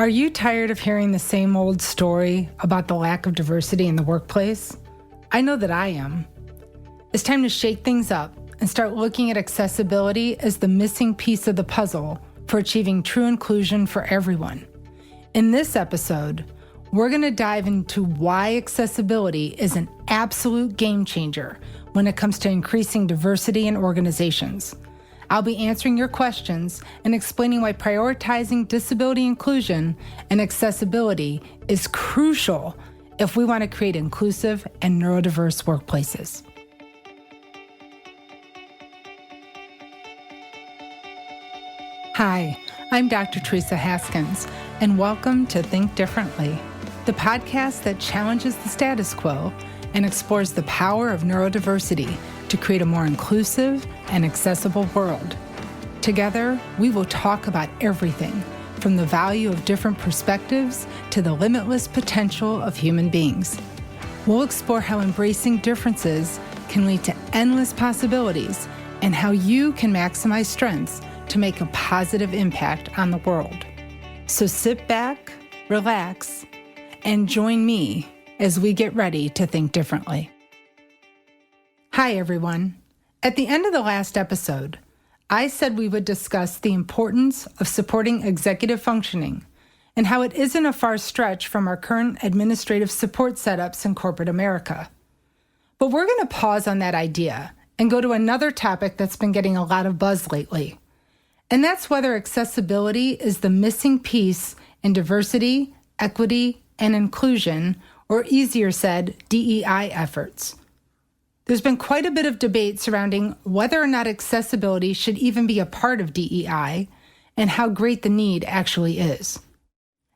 Are you tired of hearing the same old story about the lack of diversity in the workplace? I know that I am. It's time to shake things up and start looking at accessibility as the missing piece of the puzzle for achieving true inclusion for everyone. In this episode, we're going to dive into why accessibility is an absolute game changer when it comes to increasing diversity in organizations. I'll be answering your questions and explaining why prioritizing disability inclusion and accessibility is crucial if we want to create inclusive and neurodiverse workplaces. Hi, I'm Dr. Theresa Haskins, and welcome to Think Differently, the podcast that challenges the status quo and explores the power of neurodiversity to create a more inclusive and accessible world. Together, we will talk about everything from the value of different perspectives to the limitless potential of human beings. We'll explore how embracing differences can lead to endless possibilities and how you can maximize strengths to make a positive impact on the world. So sit back, relax, and join me as we get ready to think differently. Hi, everyone. At the end of the last episode, I said we would discuss the importance of supporting executive functioning and how it isn't a far stretch from our current administrative support setups in corporate America. But we're going to pause on that idea and go to another topic that's been getting a lot of buzz lately. And that's whether accessibility is the missing piece in diversity, equity, and inclusion, or easier said, DEI efforts. There's been quite a bit of debate surrounding whether or not accessibility should even be a part of DEI and how great the need actually is.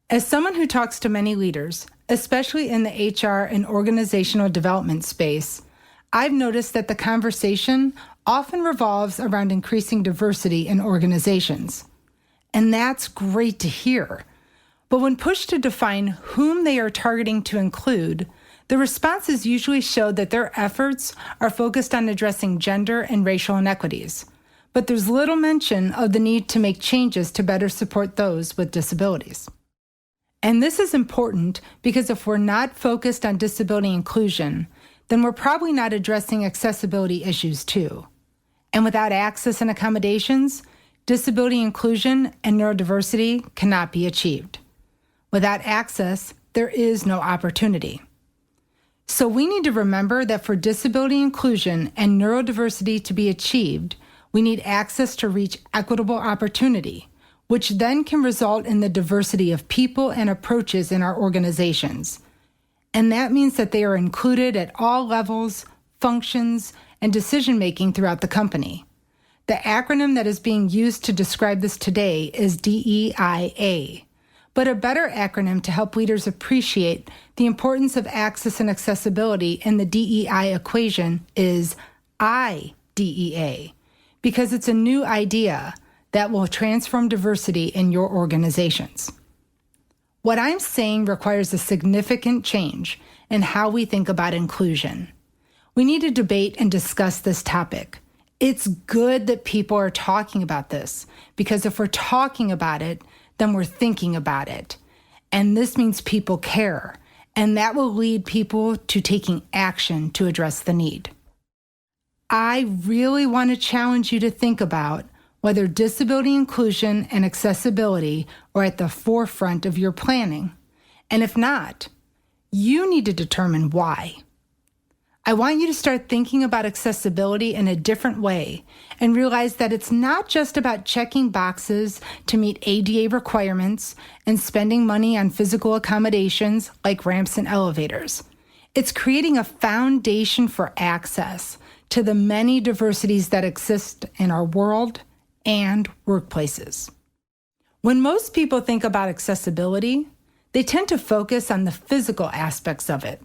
As someone who talks to many leaders, especially in the HR and organizational development space, I've noticed that the conversation often revolves around increasing diversity in organizations. And that's great to hear. But when pushed to define whom they are targeting to include, the responses usually show that their efforts are focused on addressing gender and racial inequities. But there's little mention of the need to make changes to better support those with disabilities. And this is important because if we're not focused on disability inclusion, then we're probably not addressing accessibility issues too. And without access and accommodations, disability inclusion and neurodiversity cannot be achieved. Without access, there is no opportunity. So we need to remember that for disability inclusion and neurodiversity to be achieved, we need access to reach equitable opportunity, which then can result in the diversity of people and approaches in our organizations. And that means that they are included at all levels, functions, and decision-making throughout the company. The acronym that is being used to describe this today is DEIA. But a better acronym to help leaders appreciate the importance of access and accessibility in the DEI equation is IDEA, because it's a new idea that will transform diversity in your organizations. What I'm saying requires a significant change in how we think about inclusion. We need to debate and discuss this topic. It's good that people are talking about this, because if we're talking about it, then we're thinking about it. And this means people care, and that will lead people to taking action to address the need. I really want to challenge you to think about whether disability inclusion and accessibility are at the forefront of your planning. And if not, you need to determine why. I want you to start thinking about accessibility in a different way and realize that it's not just about checking boxes to meet ADA requirements and spending money on physical accommodations like ramps and elevators. It's creating a foundation for access to the many diversities that exist in our world and workplaces. When most people think about accessibility, they tend to focus on the physical aspects of it.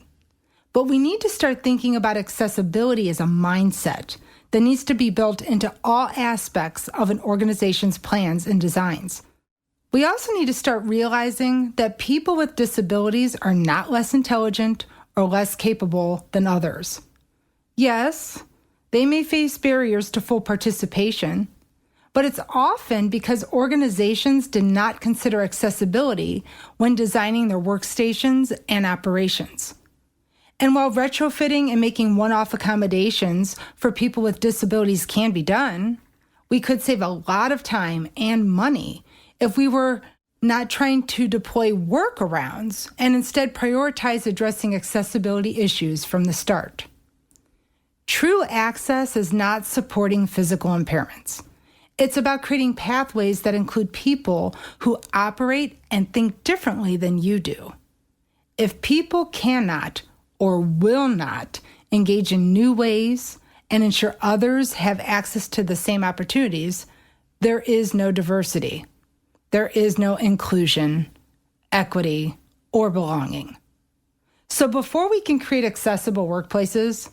But we need to start thinking about accessibility as a mindset that needs to be built into all aspects of an organization's plans and designs. We also need to start realizing that people with disabilities are not less intelligent or less capable than others. Yes, they may face barriers to full participation, But it's often because organizations did not consider accessibility when designing their workstations and operations. And while retrofitting and making one-off accommodations for people with disabilities can be done, we could save a lot of time and money if we were not trying to deploy workarounds and instead prioritize addressing accessibility issues from the start. True access is not supporting physical impairments. It's about creating pathways that include people who operate and think differently than you do. If people cannot or will not engage in new ways and ensure others have access to the same opportunities, there is no diversity. There is no inclusion, equity, or belonging. So before we can create accessible workplaces,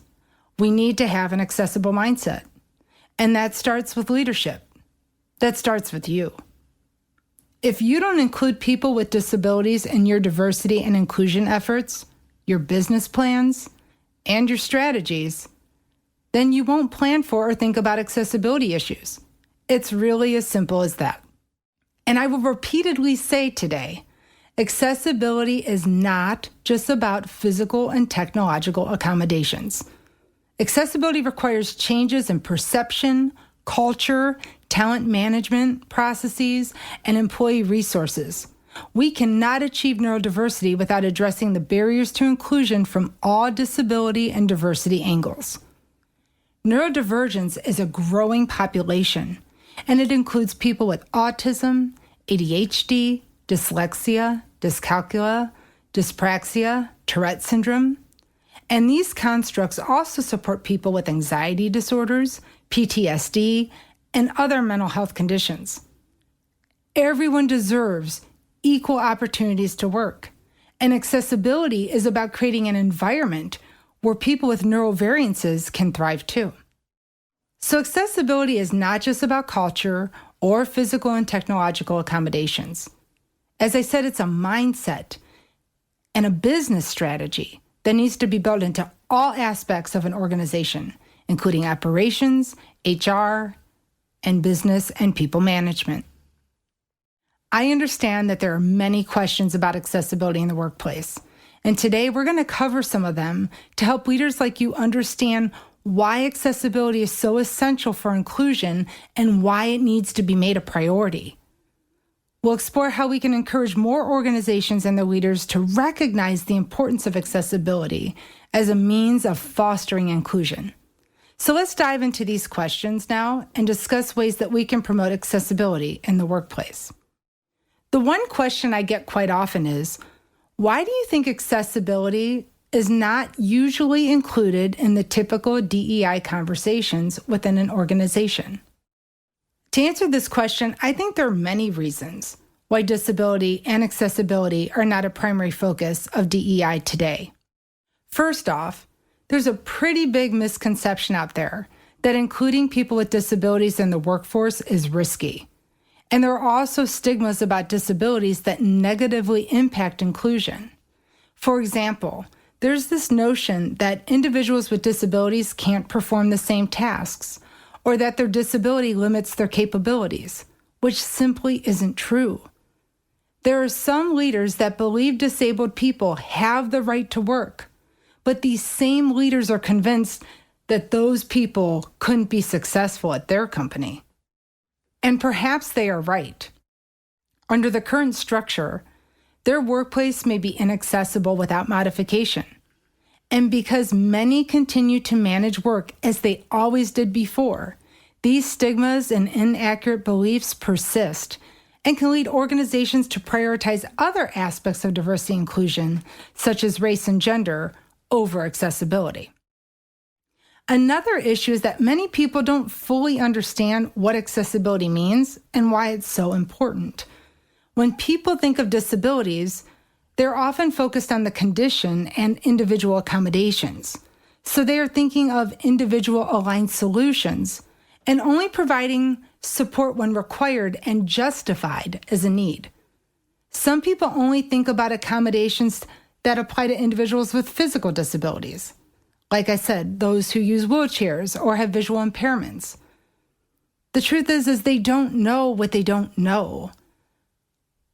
we need to have an accessible mindset. And that starts with leadership. That starts with you. If you don't include people with disabilities in your diversity and inclusion efforts, your business plans, and your strategies, then you won't plan for or think about accessibility issues. It's really as simple as that. And I will repeatedly say today, accessibility is not just about physical and technological accommodations. Accessibility requires changes in perception, culture, talent management processes, and employee resources. We cannot achieve neurodiversity without addressing the barriers to inclusion from all disability and diversity angles. Neurodivergence is a growing population, and it includes people with autism, ADHD, dyslexia, dyscalculia, dyspraxia, Tourette syndrome. And these constructs also support people with anxiety disorders, PTSD, and other mental health conditions. Everyone deserves equal opportunities to work, and accessibility is about creating an environment where people with neurovariances can thrive too. So accessibility is not just about culture or physical and technological accommodations. As I said, it's a mindset and a business strategy that needs to be built into all aspects of an organization, including operations, HR, and business and people management. I understand that there are many questions about accessibility in the workplace, and today we're going to cover some of them to help leaders like you understand why accessibility is so essential for inclusion and why it needs to be made a priority. We'll explore how we can encourage more organizations and their leaders to recognize the importance of accessibility as a means of fostering inclusion. So let's dive into these questions now and discuss ways that we can promote accessibility in the workplace. The one question I get quite often is, why do you think accessibility is not usually included in the typical DEI conversations within an organization? To answer this question, I think there are many reasons why disability and accessibility are not a primary focus of DEI today. First off, there's a pretty big misconception out there that including people with disabilities in the workforce is risky. And there are also stigmas about disabilities that negatively impact inclusion. For example, there's this notion that individuals with disabilities can't perform the same tasks, or that their disability limits their capabilities, which simply isn't true. There are some leaders that believe disabled people have the right to work, but these same leaders are convinced that those people couldn't be successful at their company. And perhaps they are right. Under the current structure, their workplace may be inaccessible without modification. And because many continue to manage work as they always did before, these stigmas and inaccurate beliefs persist and can lead organizations to prioritize other aspects of diversity and inclusion, such as race and gender, over accessibility. Another issue is that many people don't fully understand what accessibility means and why it's so important. When people think of disabilities, they're often focused on the condition and individual accommodations. So they are thinking of individual aligned solutions and only providing support when required and justified as a need. Some people only think about accommodations that apply to individuals with physical disabilities. Like I said, those who use wheelchairs or have visual impairments. The truth is they don't know what they don't know.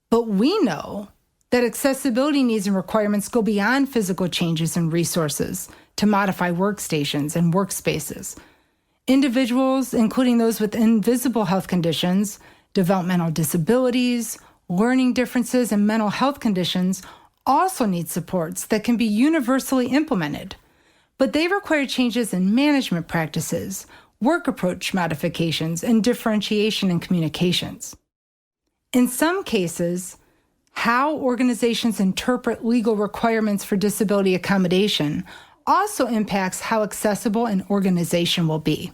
But we know that accessibility needs and requirements go beyond physical changes and resources to modify workstations and workspaces. Individuals, including those with invisible health conditions, developmental disabilities, learning differences, and mental health conditions, also need supports that can be universally implemented. But they require changes in management practices, work approach modifications, and differentiation in communications. In some cases, how organizations interpret legal requirements for disability accommodation also impacts how accessible an organization will be.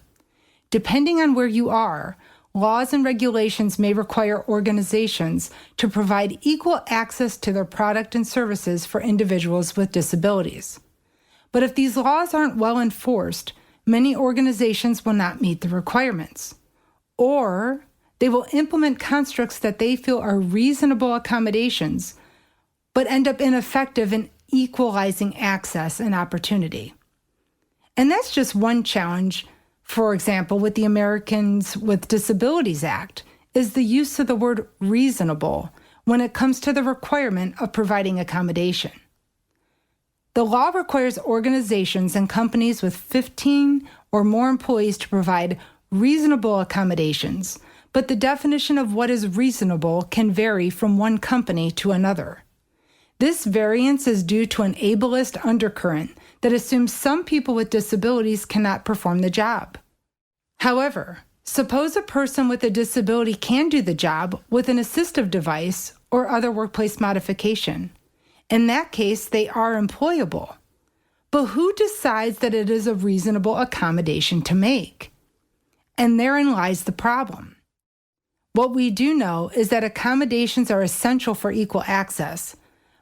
Depending on where you are, laws and regulations may require organizations to provide equal access to their product and services for individuals with disabilities. But if these laws aren't well enforced, many organizations will not meet the requirements. Or they will implement constructs that they feel are reasonable accommodations, but end up ineffective in equalizing access and opportunity. And that's just one challenge, for example, with the Americans with Disabilities Act, is the use of the word reasonable when it comes to the requirement of providing accommodation. The law requires organizations and companies with 15 or more employees to provide reasonable accommodations, but the definition of what is reasonable can vary from one company to another. This variance is due to an ableist undercurrent that assumes some people with disabilities cannot perform the job. However, suppose a person with a disability can do the job with an assistive device or other workplace modification. In that case, they are employable. But who decides that it is a reasonable accommodation to make? And therein lies the problem. What we do know is that accommodations are essential for equal access,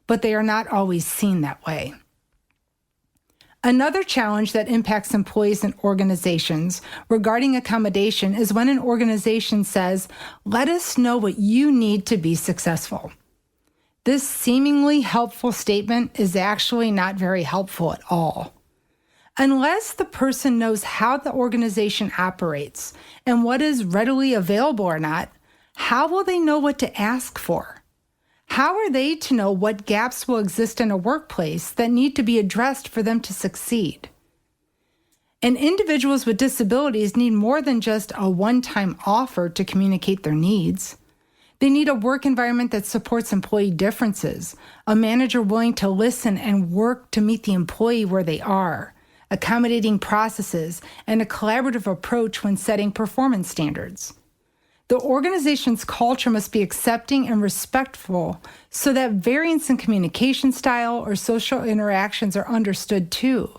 but they are not always seen that way. Another challenge that impacts employees and organizations regarding accommodation is when an organization says, "Let us know what you need to be successful." This seemingly helpful statement is actually not very helpful at all. Unless the person knows how the organization operates and what is readily available or not, how will they know what to ask for? How are they to know what gaps will exist in a workplace that need to be addressed for them to succeed? And individuals with disabilities need more than just a one-time offer to communicate their needs. They need a work environment that supports employee differences, a manager willing to listen and work to meet the employee where they are, accommodating processes, and a collaborative approach when setting performance standards. The organization's culture must be accepting and respectful so that variance in communication style or social interactions are understood too.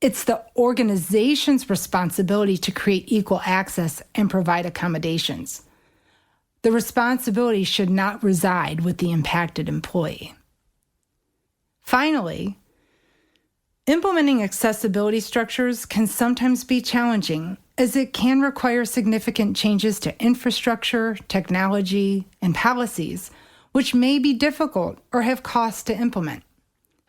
It's the organization's responsibility to create equal access and provide accommodations. The responsibility should not reside with the impacted employee. Finally, implementing accessibility structures can sometimes be challenging, as it can require significant changes to infrastructure, technology, and policies, which may be difficult or have costs to implement.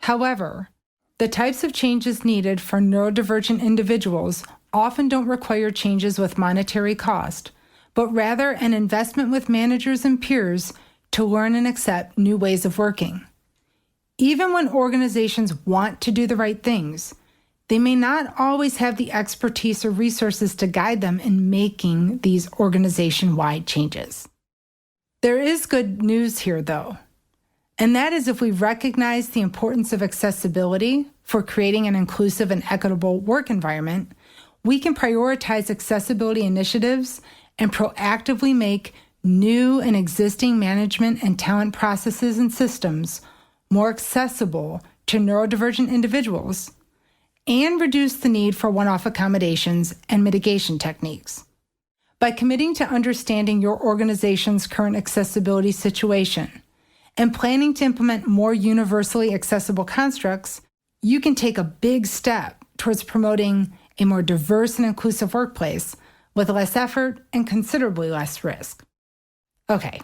However, the types of changes needed for neurodivergent individuals often don't require changes with monetary cost, but rather an investment with managers and peers to learn and accept new ways of working. Even when organizations want to do the right things, they may not always have the expertise or resources to guide them in making these organization-wide changes. There is good news here, though, and that is if we recognize the importance of accessibility for creating an inclusive and equitable work environment, we can prioritize accessibility initiatives and proactively make new and existing management and talent processes and systems more accessible to neurodivergent individuals, and reduce the need for one-off accommodations and mitigation techniques. By committing to understanding your organization's current accessibility situation and planning to implement more universally accessible constructs, you can take a big step towards promoting a more diverse and inclusive workplace with less effort and considerably less risk. Okay,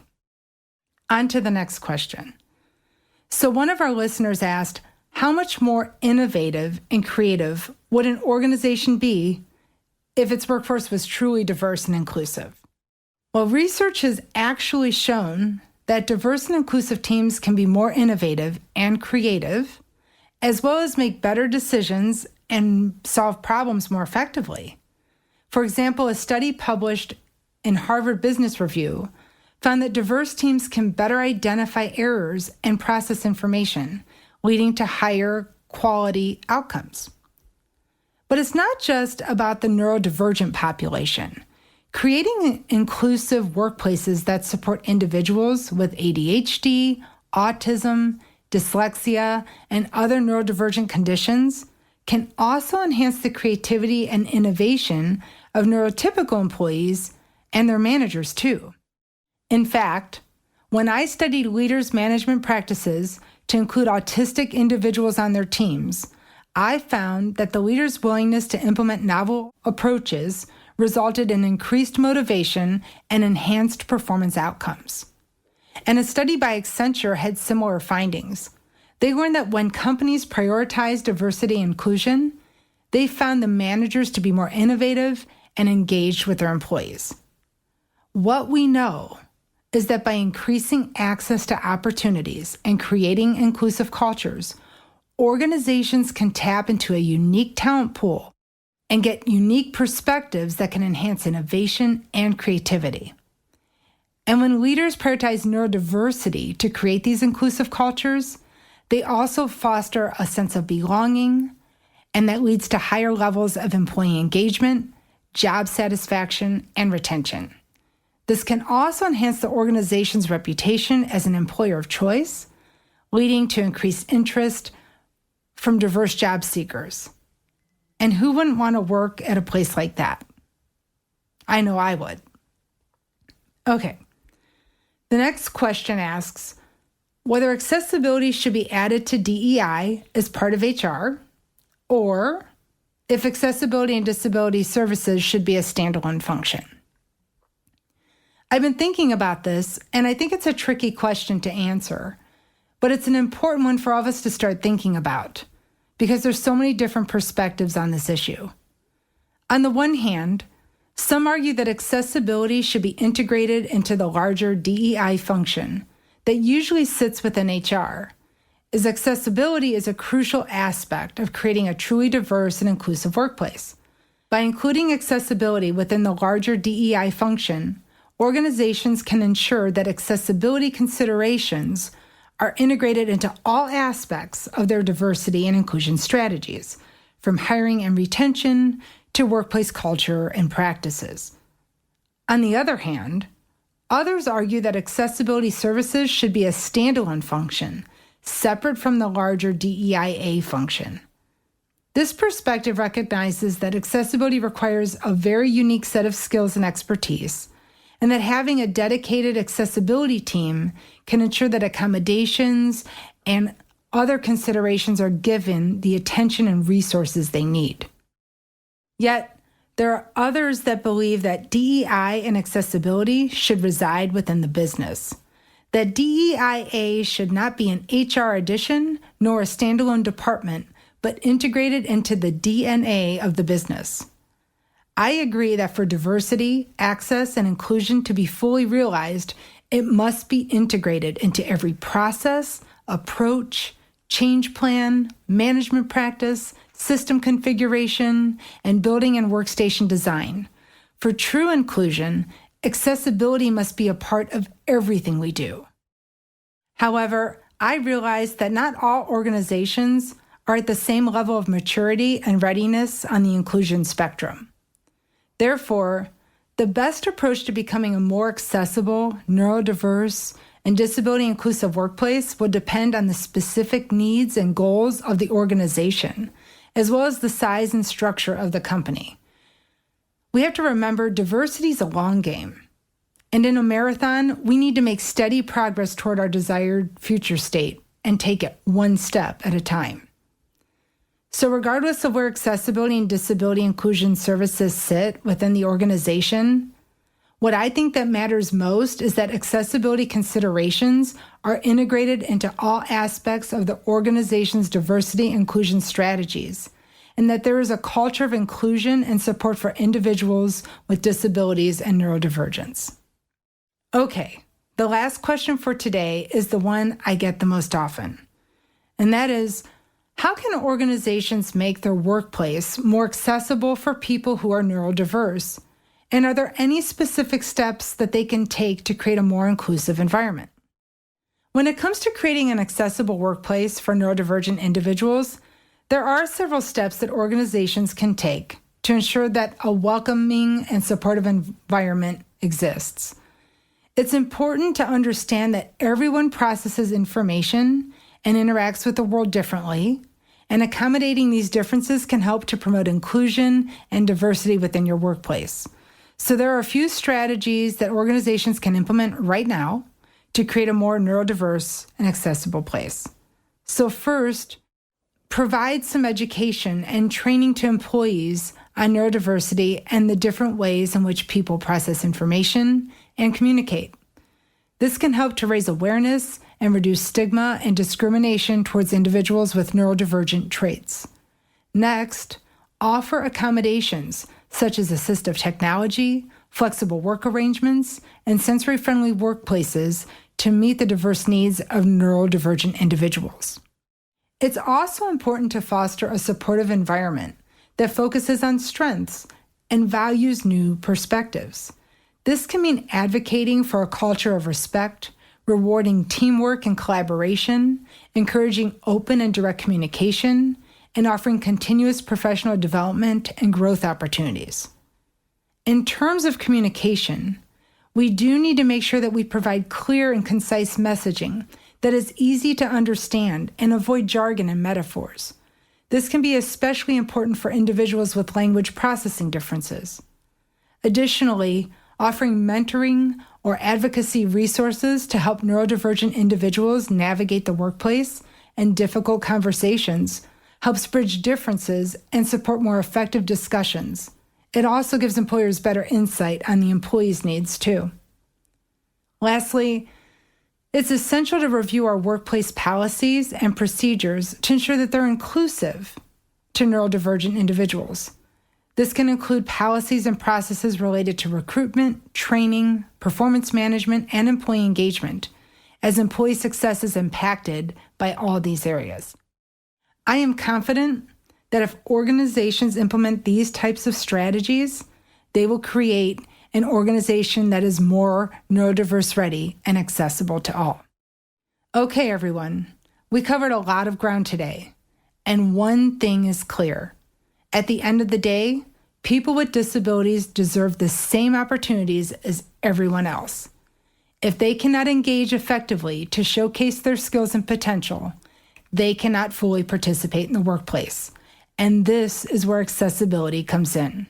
on to the next question. So one of our listeners asked, how much more innovative and creative would an organization be if its workforce was truly diverse and inclusive? Well, research has actually shown that diverse and inclusive teams can be more innovative and creative, as well as make better decisions and solve problems more effectively. For example, a study published in Harvard Business Review found that diverse teams can better identify errors and process information, leading to higher quality outcomes. But it's not just about the neurodivergent population. Creating inclusive workplaces that support individuals with ADHD, autism, dyslexia, and other neurodivergent conditions can also enhance the creativity and innovation of neurotypical employees and their managers too. In fact, when I studied leaders' management practices to include autistic individuals on their teams, I found that the leaders' willingness to implement novel approaches resulted in increased motivation and enhanced performance outcomes. And a study by Accenture had similar findings. They learned that when companies prioritize diversity and inclusion, they found the managers to be more innovative and engaged with their employees. What we know is that by increasing access to opportunities and creating inclusive cultures, organizations can tap into a unique talent pool and get unique perspectives that can enhance innovation and creativity. And when leaders prioritize neurodiversity to create these inclusive cultures, they also foster a sense of belonging, and that leads to higher levels of employee engagement, job satisfaction, and retention. This can also enhance the organization's reputation as an employer of choice, leading to increased interest from diverse job seekers. And who wouldn't want to work at a place like that? I know I would. Okay. The next question asks whether accessibility should be added to DEI as part of HR, or if accessibility and disability services should be a standalone function. I've been thinking about this, and I think it's a tricky question to answer, but it's an important one for all of us to start thinking about, because there's so many different perspectives on this issue. On the one hand, some argue that accessibility should be integrated into the larger DEI function that usually sits within HR, as accessibility is a crucial aspect of creating a truly diverse and inclusive workplace. By including accessibility within the larger DEI function, organizations can ensure that accessibility considerations are integrated into all aspects of their diversity and inclusion strategies, from hiring and retention to workplace culture and practices. On the other hand, others argue that accessibility services should be a standalone function, separate from the larger DEIA function. This perspective recognizes that accessibility requires a very unique set of skills and expertise, and that having a dedicated accessibility team can ensure that accommodations and other considerations are given the attention and resources they need. Yet, there are others that believe that DEI and accessibility should reside within the business, that DEIA should not be an HR addition nor a standalone department, but integrated into the DNA of the business. I agree that for diversity, access, and inclusion to be fully realized, it must be integrated into every process, approach, change plan, management practice, system configuration, and building and workstation design. For true inclusion, accessibility must be a part of everything we do. However, I realize that not all organizations are at the same level of maturity and readiness on the inclusion spectrum. Therefore, the best approach to becoming a more accessible, neurodiverse, and disability-inclusive workplace will depend on the specific needs and goals of the organization, as well as the size and structure of the company. We have to remember diversity is a long game, and in a marathon, we need to make steady progress toward our desired future state and take it one step at a time. So regardless of where accessibility and disability inclusion services sit within the organization, what I think that matters most is that accessibility considerations are integrated into all aspects of the organization's diversity inclusion strategies, and that there is a culture of inclusion and support for individuals with disabilities and neurodivergence. Okay, the last question for today is the one I get the most often, and that is, how can organizations make their workplace more accessible for people who are neurodiverse? And are there any specific steps that they can take to create a more inclusive environment? When it comes to creating an accessible workplace for neurodivergent individuals, there are several steps that organizations can take to ensure that a welcoming and supportive environment exists. It's important to understand that everyone processes information and interacts with the world differently, and accommodating these differences can help to promote inclusion and diversity within your workplace. So there are a few strategies that organizations can implement right now to create a more neurodiverse and accessible place. So first, provide some education and training to employees on neurodiversity and the different ways in which people process information and communicate. This can help to raise awareness and reduce stigma and discrimination towards individuals with neurodivergent traits. Next, offer accommodations such as assistive technology, flexible work arrangements, and sensory-friendly workplaces to meet the diverse needs of neurodivergent individuals. It's also important to foster a supportive environment that focuses on strengths and values new perspectives. This can mean advocating for a culture of respect, rewarding teamwork and collaboration, encouraging open and direct communication, and offering continuous professional development and growth opportunities. In terms of communication, we do need to make sure that we provide clear and concise messaging that is easy to understand and avoid jargon and metaphors. This can be especially important for individuals with language processing differences. Additionally, offering mentoring or advocacy resources to help neurodivergent individuals navigate the workplace and difficult conversations helps bridge differences and support more effective discussions. It also gives employers better insight on the employees' needs, too. Lastly, it's essential to review our workplace policies and procedures to ensure that they're inclusive to neurodivergent individuals. This can include policies and processes related to recruitment, training, performance management, and employee engagement, as employee success is impacted by all these areas. I am confident that if organizations implement these types of strategies, they will create an organization that is more neurodiverse ready and accessible to all. Okay, everyone, we covered a lot of ground today, and one thing is clear. At the end of the day, people with disabilities deserve the same opportunities as everyone else. If they cannot engage effectively to showcase their skills and potential, they cannot fully participate in the workplace. And this is where accessibility comes in.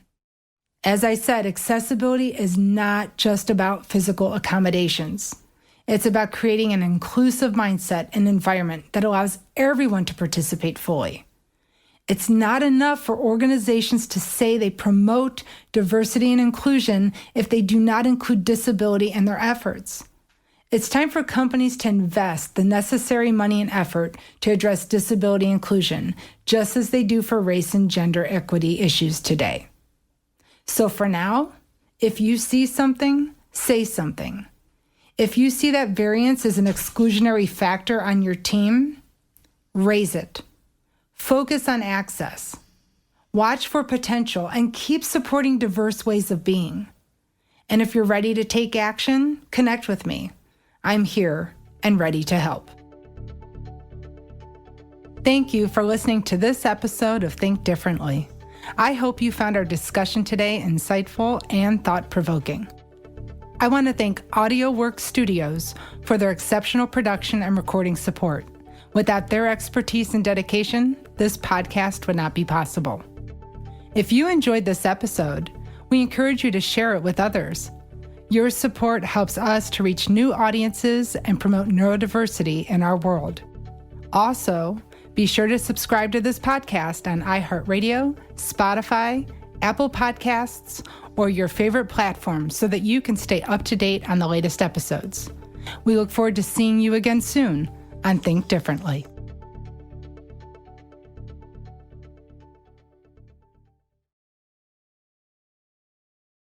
As I said, accessibility is not just about physical accommodations. It's about creating an inclusive mindset and environment that allows everyone to participate fully. It's not enough for organizations to say they promote diversity and inclusion if they do not include disability in their efforts. It's time for companies to invest the necessary money and effort to address disability inclusion, just as they do for race and gender equity issues today. So for now, if you see something, say something. If you see that variance is an exclusionary factor on your team, raise it. Focus on access. Watch for potential and keep supporting diverse ways of being. And if you're ready to take action, connect with me. I'm here and ready to help. Thank you for listening to this episode of Think Differently. I hope you found our discussion today insightful and thought-provoking. I want to thank Audio Work Studios for their exceptional production and recording support. Without their expertise and dedication, this podcast would not be possible. If you enjoyed this episode, we encourage you to share it with others. Your support helps us to reach new audiences and promote neurodiversity in our world. Also, be sure to subscribe to this podcast on iHeartRadio, Spotify, Apple Podcasts, or your favorite platform so that you can stay up to date on the latest episodes. We look forward to seeing you again soon on Think Differently.